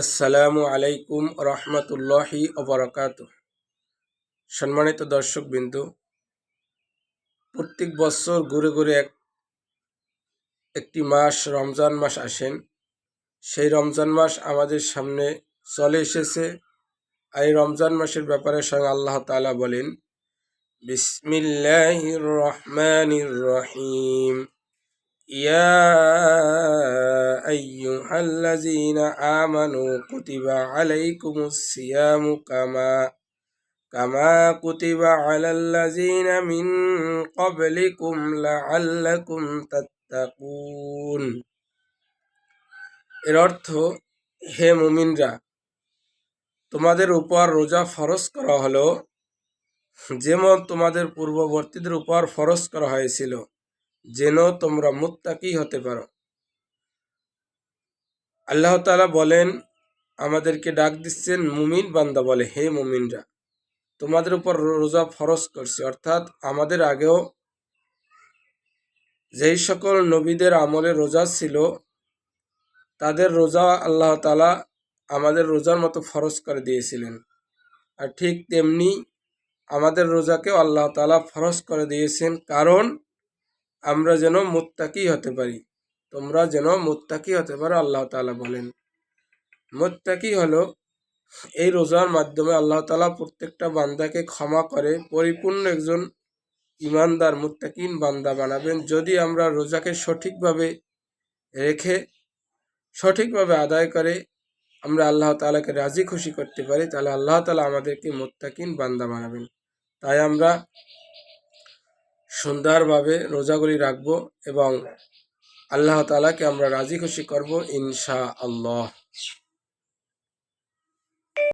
আসসালামু আলাইকুম রহমতুল্লাহি ওবরাকাতুহ। সম্মানিত দর্শকবৃন্দ, প্রত্যেক বছর ঘুরে ঘুরে একটি মাস রমজান মাস আসেন। সেই রমজান মাস আমাদের সামনে চলে এসেছে। এই রমজান মাসের ব্যাপারে স্বয়ং আল্লাহ তাআলা বলেন, বিসমিল্লাহির রহমানির রহিম, ইয়া আইয়ুহাল্লাযীনা আমানু কুতিবা আলাইকুমুস সিয়ামু কামা কুতিবা আলাল্লাযীনা মিন ক্বাবলিকুম লাআল্লাকুম তাত্তাকুন। এর অর্থ, হে মুমিনরা, তোমাদের উপর রোজা ফরজ করা হলো যেমন তোমাদের পূর্ববর্তীদের উপর ফরজ করা হয়েছিল, যেন তোমরা মুত্তাকি হতে পারো। আল্লাহ তাআলা বলেন, আমাদেরকে ডাক দিচ্ছেন মুমিন বান্দা বলে, হে মুমিনরা, তোমাদের উপর রোজা ফরজ করছে। অর্থাৎ আমাদের আগেও যেই সকল নবীদের আমলে রোজা ছিল, তাদের রোজা আল্লাহ তাআলা আমাদের রোজার মতো ফরজ করে দিয়েছিলেন। আর ঠিক তেমনি আমাদের রোজাকেও আল্লাহ তাআলা ফরজ করে দিয়েছেন, কারণ আমরা যেন মুত্তাকি হতে পারি। তোমরা যেন মুত্তাকি হতে পারো, আল্লাহ তাআলা বলেন। মুত্তাকি হলো, এই রোজার মাধ্যমে আল্লাহ তাআলা প্রত্যেকটা বান্দাকে ক্ষমা করে পরিপূর্ণ একজন ইমানদার মুত্তাকিন বান্দা বানাবেন। যদি আমরা রোজাকে সঠিকভাবে রেখে সঠিকভাবে আদায় করে আমরা আল্লাহ তাআলাকে রাজি খুশি করতে পারি, তাহলে আল্লাহ তাআলা আমাদেরকে মুত্তাকিন বান্দা বানাবেন। তাই আমরা সুন্দরভাবে রোজাগুলি রাখবো এবং আল্লাহ তাআলাকে আমরা রাজি খুশি করব ইনশাআল্লাহ।